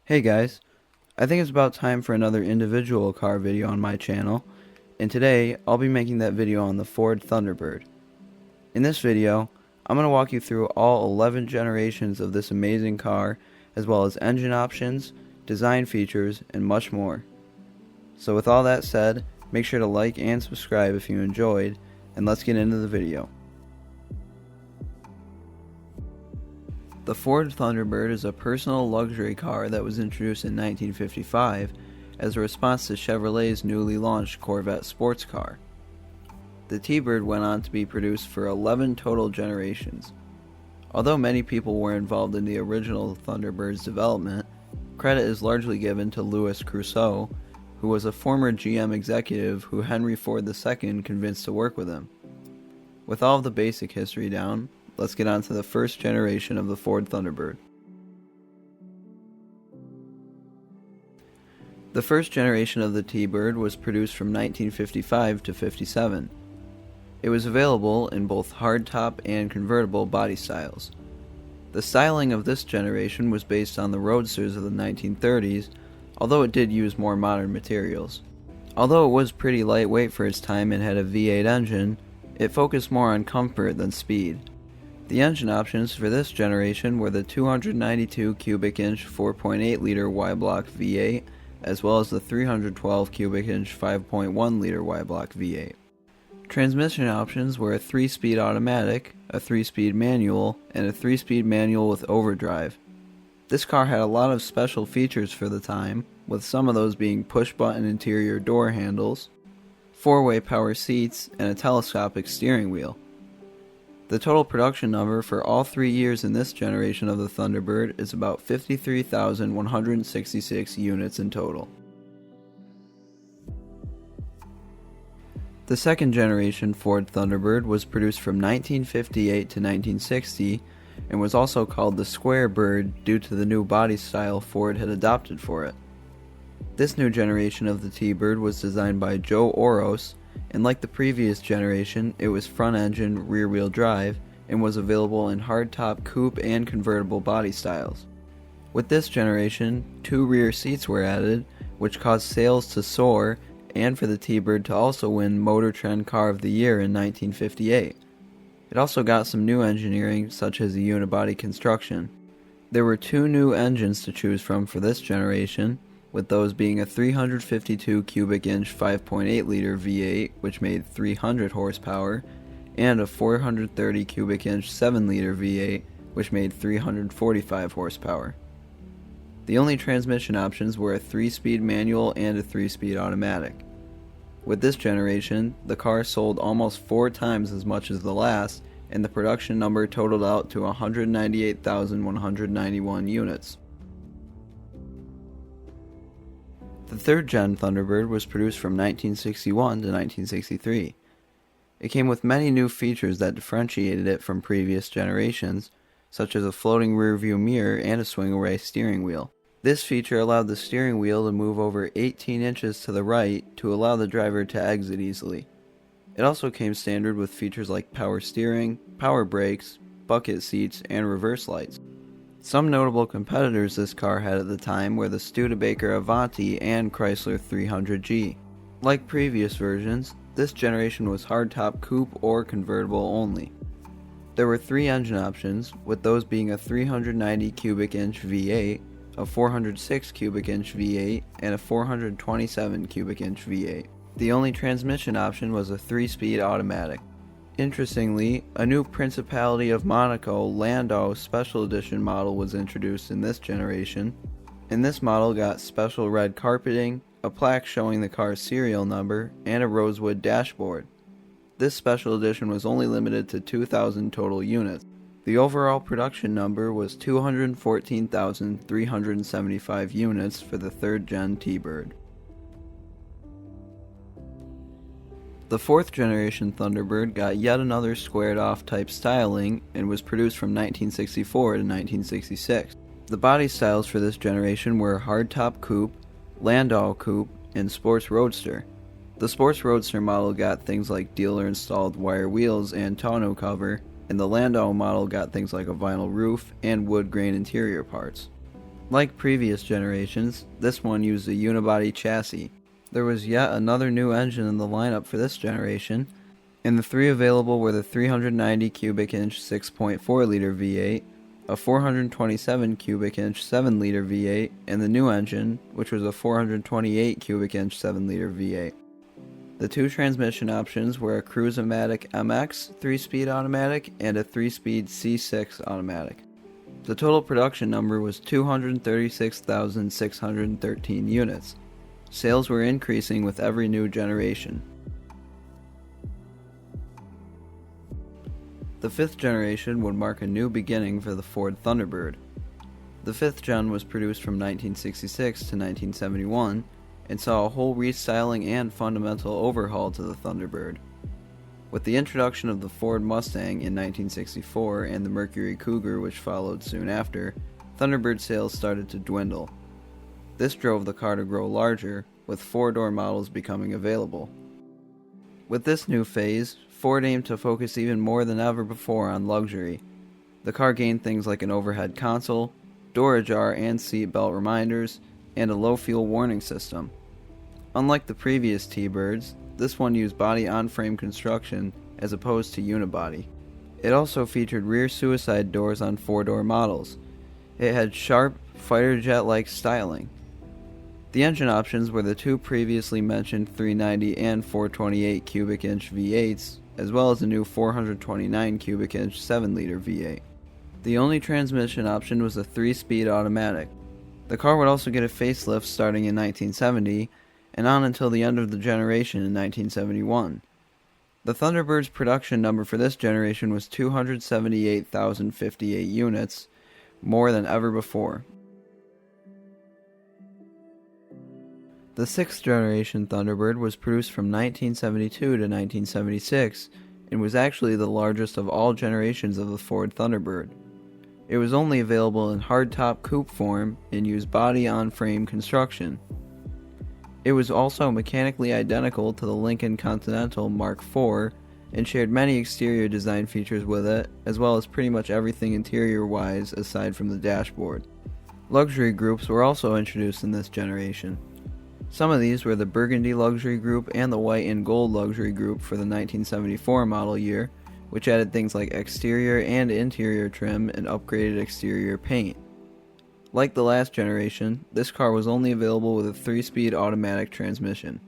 Hey guys, I think it's about time for another individual car video on my channel, and today I'll be making that video on the Ford Thunderbird. In this video, I'm going to walk you through all 11 generations of this amazing car, as well as engine options, design features, and much more. So with all that said, make sure to like and subscribe if you enjoyed, and let's get into the video. The Ford Thunderbird is a personal luxury car that was introduced in 1955 as a response to Chevrolet's newly launched Corvette sports car. The T-Bird went on to be produced for 11 total generations. Although many people were involved in the original Thunderbird's development, credit is largely given to Louis Crusoe, who was a former GM executive who Henry Ford II convinced to work with him. With all of the basic history down, let's get on to the first generation of the Ford Thunderbird. The first generation of the T-Bird was produced from 1955 to 57. It was available in both hardtop and convertible body styles. The styling of this generation was based on the Roadsters of the 1930s, although it did use more modern materials. Although it was pretty lightweight for its time and had a V8 engine, it focused more on comfort than speed. The engine options for this generation were the 292 cubic inch 4.8 liter Y-block V8 as well as the 312 cubic inch 5.1 liter Y-block V8. Transmission options were a 3-speed automatic, a 3-speed manual, and a 3-speed manual with overdrive. This car had a lot of special features for the time, with some of those being push-button interior door handles, 4-way power seats, and a telescopic steering wheel. The total production number for all 3 years in this generation of the Thunderbird is about 53,166 units in total. The second generation Ford Thunderbird was produced from 1958 to 1960 and was also called the Square Bird due to the new body style Ford had adopted for it. This new generation of the T-Bird was designed by Joe Oros, and like the previous generation, it was front-engine, rear-wheel drive, and was available in hardtop coupe and convertible body styles. With this generation, 2 rear seats were added, which caused sales to soar, and for the T-Bird to also win Motor Trend Car of the Year in 1958. It also got some new engineering, such as a unibody construction. There were 2 new engines to choose from for this generation, with those being a 352 cubic inch 5.8 liter V8 which made 300 horsepower and a 430 cubic inch 7 liter V8 which made 345 horsepower. The only transmission options were a 3-speed manual and a 3-speed automatic. With this generation, the car sold almost 4 times as much as the last, and the production number totaled out to 198,191 units. The third gen Thunderbird was produced from 1961 to 1963. It came with many new features that differentiated it from previous generations, such as a floating rearview mirror and a swing-away steering wheel. This feature allowed the steering wheel to move over 18 inches to the right to allow the driver to exit easily. It also came standard with features like power steering, power brakes, bucket seats, and reverse lights. Some notable competitors this car had at the time were the Studebaker Avanti and Chrysler 300G. Like previous versions, this generation was hardtop coupe or convertible only. There were 3 engine options, with those being a 390 cubic inch V8, a 406 cubic inch V8, and a 427 cubic inch V8. The only transmission option was a 3-speed automatic. Interestingly, a new Principality of Monaco Landau Special Edition model was introduced in this generation, and this model got special red carpeting, a plaque showing the car's serial number, and a rosewood dashboard. This special edition was only limited to 2,000 total units. The overall production number was 214,375 units for the third gen T-Bird. The fourth generation Thunderbird got yet another squared-off type styling and was produced from 1964 to 1966. The body styles for this generation were hardtop coupe, Landau coupe, and sports roadster. The sports roadster model got things like dealer-installed wire wheels and tonneau cover, and the Landau model got things like a vinyl roof and wood grain interior parts. Like previous generations, this one used a unibody chassis. There was yet another new engine in the lineup for this generation, and the three available were the 390 cubic inch 6.4 liter V8, a 427 cubic inch 7 liter V8, and the new engine, which was a 428 cubic inch 7 liter V8. The two transmission options were a Cruise-O-Matic MX 3-speed automatic and a 3-speed C6 automatic. The total production number was 236,613 units. Sales were increasing with every new generation. The fifth generation would mark a new beginning for the Ford Thunderbird. The fifth gen was produced from 1966 to 1971 and saw a whole restyling and fundamental overhaul to the Thunderbird. With the introduction of the Ford Mustang in 1964 and the Mercury Cougar, which followed soon after, Thunderbird sales started to dwindle. This drove the car to grow larger, with four-door models becoming available. With this new phase, Ford aimed to focus even more than ever before on luxury. The car gained things like an overhead console, door ajar and seat belt reminders, and a low-fuel warning system. Unlike the previous T-Birds, this one used body-on-frame construction as opposed to unibody. It also featured rear suicide doors on four-door models. It had sharp, fighter jet-like styling. The engine options were the two previously mentioned 390 and 428 cubic inch V8s, as well as a new 429 cubic inch 7 liter V8. The only transmission option was a 3-speed automatic. The car would also get a facelift starting in 1970, and on until the end of the generation in 1971. The Thunderbird's production number for this generation was 278,058 units, more than ever before. The sixth generation Thunderbird was produced from 1972 to 1976 and was actually the largest of all generations of the Ford Thunderbird. It was only available in hardtop coupe form and used body-on-frame construction. It was also mechanically identical to the Lincoln Continental Mark IV and shared many exterior design features with it, as well as pretty much everything interior-wise aside from the dashboard. Luxury groups were also introduced in this generation. Some of these were the Burgundy Luxury Group and the White and Gold Luxury Group for the 1974 model year, which added things like exterior and interior trim and upgraded exterior paint. Like the last generation, this car was only available with a 3-speed automatic transmission.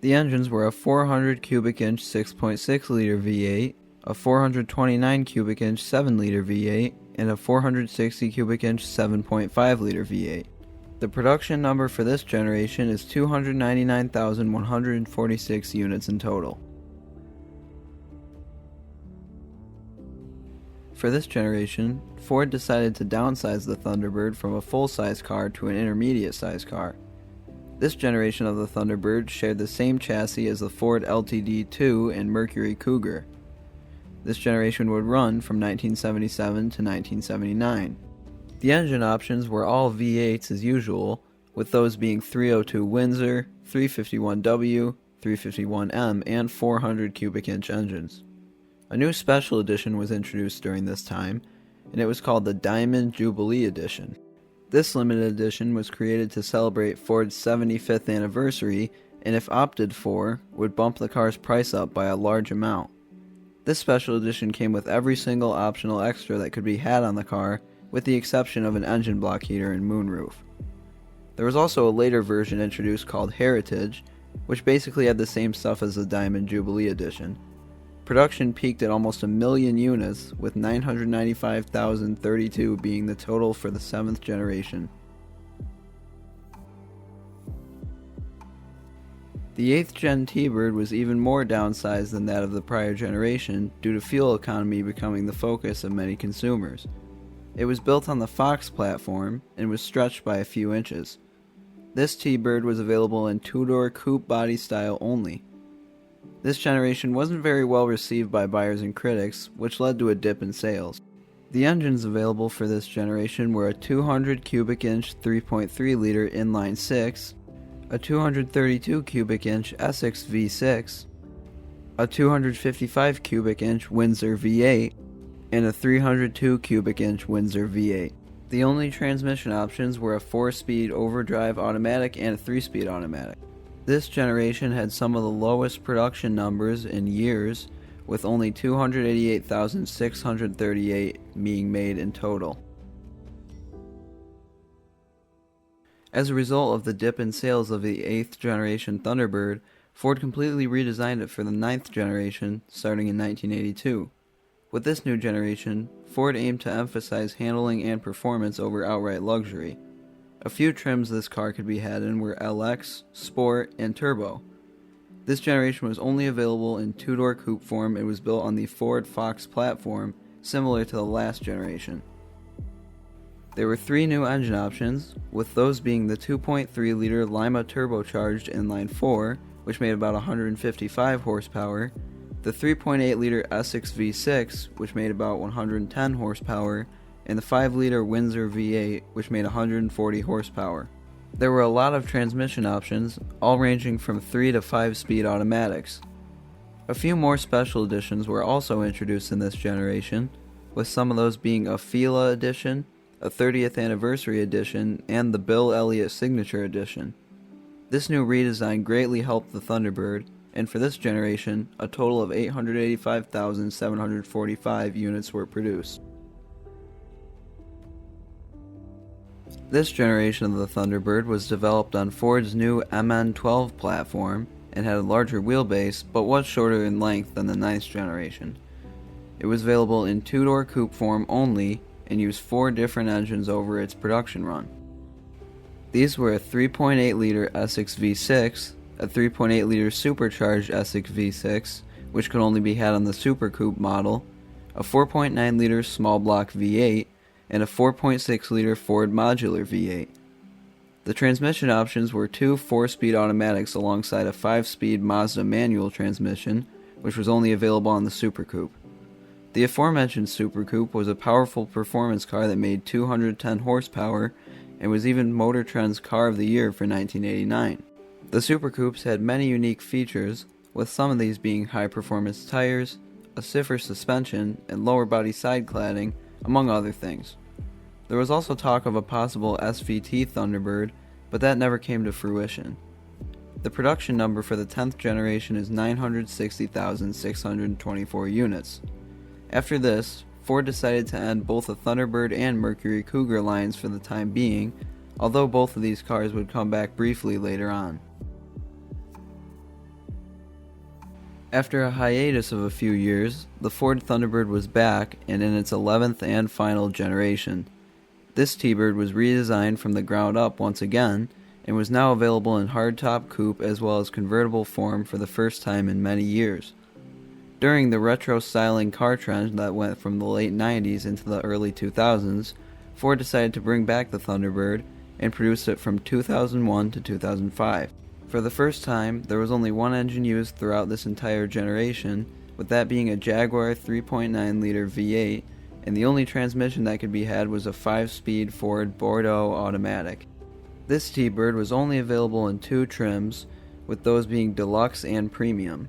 The engines were a 400 cubic inch 6.6 liter V8, a 429 cubic inch 7 liter V8, and a 460 cubic inch 7.5 liter V8. The production number for this generation is 299,146 units in total. For this generation, Ford decided to downsize the Thunderbird from a full-size car to an intermediate-size car. This generation of the Thunderbird shared the same chassis as the Ford LTD2 and Mercury Cougar. This generation would run from 1977 to 1979. The engine options were all V8s as usual, with those being 302 Windsor, 351W, 351M, and 400 cubic inch engines. A new special edition was introduced during this time, and it was called the Diamond Jubilee Edition. This limited edition was created to celebrate Ford's 75th anniversary, and if opted for, would bump the car's price up by a large amount. This special edition came with every single optional extra that could be had on the car, with the exception of an engine block heater and moonroof. There was also a later version introduced called Heritage, which basically had the same stuff as the Diamond Jubilee Edition. Production peaked at almost 1 million units, with 995,032 being the total for the 7th generation. The 8th Gen T-Bird was even more downsized than that of the prior generation due to fuel economy becoming the focus of many consumers. It was built on the Fox platform and was stretched by a few inches. This T-Bird was available in two-door coupe body style only. This generation wasn't very well received by buyers and critics, which led to a dip in sales. The engines available for this generation were a 200 cubic inch 3.3 liter inline 6, a 232 cubic inch Essex V6, a 255 cubic inch Windsor V8, and a 302 cubic inch Windsor V8. The only transmission options were a 4-speed overdrive automatic and a 3-speed automatic. This generation had some of the lowest production numbers in years, with only 288,638 being made in total. As a result of the dip in sales of the 8th generation Thunderbird, Ford completely redesigned it for the 9th generation, starting in 1982. With this new generation, Ford aimed to emphasize handling and performance over outright luxury. A few trims this car could be had in were LX, Sport, and Turbo. This generation was only available in two-door coupe form and was built on the Ford Fox platform, similar to the last generation. There were 3 new engine options, with those being the 2.3-liter Lima turbocharged inline 4, which made about 155 horsepower, the 3.8-liter Essex V6, which made about 110 horsepower, and the 5-liter Windsor V8, which made 140 horsepower. There were a lot of transmission options, all ranging from 3 to 5-speed automatics. A few more special editions were also introduced in this generation, with some of those being a Fila edition, a 30th anniversary edition, and the Bill Elliott Signature edition. This new redesign greatly helped the Thunderbird, and for this generation, a total of 885,745 units were produced. This generation of the Thunderbird was developed on Ford's new MN12 platform and had a larger wheelbase, but was shorter in length than the 9th generation. It was available in two-door coupe form only, and used 4 different engines over its production run. These were a 3.8-liter Essex V6, a 3.8-liter supercharged Essex V6, which could only be had on the Super Coupe model, a 4.9-liter small block V8, and a 4.6-liter Ford modular V8. The transmission options were 2 4-speed automatics alongside a 5-speed Mazda manual transmission, which was only available on the Super Coupe. The aforementioned Super Coupe was a powerful performance car that made 210 horsepower and was even Motor Trend's Car of the Year for 1989. The Super Coupes had many unique features, with some of these being high-performance tires, a stiffer suspension, and lower body side cladding, among other things. There was also talk of a possible SVT Thunderbird, but that never came to fruition. The production number for the 10th generation is 960,624 units. After this, Ford decided to end both the Thunderbird and Mercury Cougar lines for the time being, although both of these cars would come back briefly later on. After a hiatus of a few years, the Ford Thunderbird was back and in its 11th and final generation. This T-Bird was redesigned from the ground up once again, and was now available in hardtop coupe as well as convertible form for the first time in many years. During the retro styling car trend that went from the late 90s into the early 2000s, Ford decided to bring back the Thunderbird and produced it from 2001 to 2005. For the first time, there was only one engine used throughout this entire generation, with that being a Jaguar 3.9-liter V8, and the only transmission that could be had was a 5-speed Ford Bordeaux automatic. This T-Bird was only available in 2 trims, with those being Deluxe and Premium.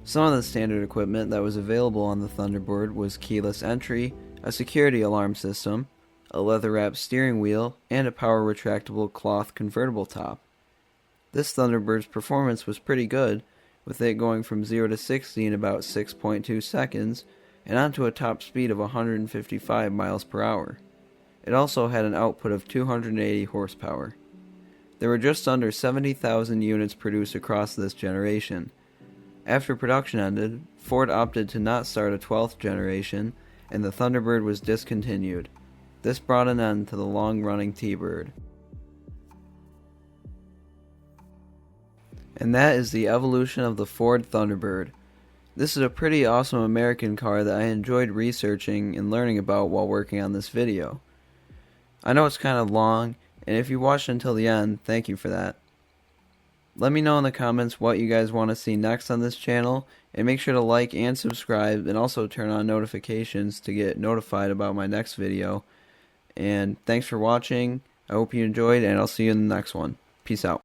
Some of the standard equipment that was available on the Thunderbird was keyless entry, a security alarm system, a leather-wrapped steering wheel, and a power retractable cloth convertible top. This Thunderbird's performance was pretty good, with it going from 0 to 60 in about 6.2 seconds, and onto a top speed of 155 miles per hour. It also had an output of 280 horsepower. There were just under 70,000 units produced across this generation. After production ended, Ford opted to not start a 12th generation, and the Thunderbird was discontinued. This brought an end to the long-running T-Bird. And that is the evolution of the Ford Thunderbird. This is a pretty awesome American car that I enjoyed researching and learning about while working on this video. I know it's kind of long, and if you watched until the end, thank you for that. Let me know in the comments what you guys want to see next on this channel, and make sure to like and subscribe, and also turn on notifications to get notified about my next video. And thanks for watching. I hope you enjoyed, and I'll see you in the next one. Peace out.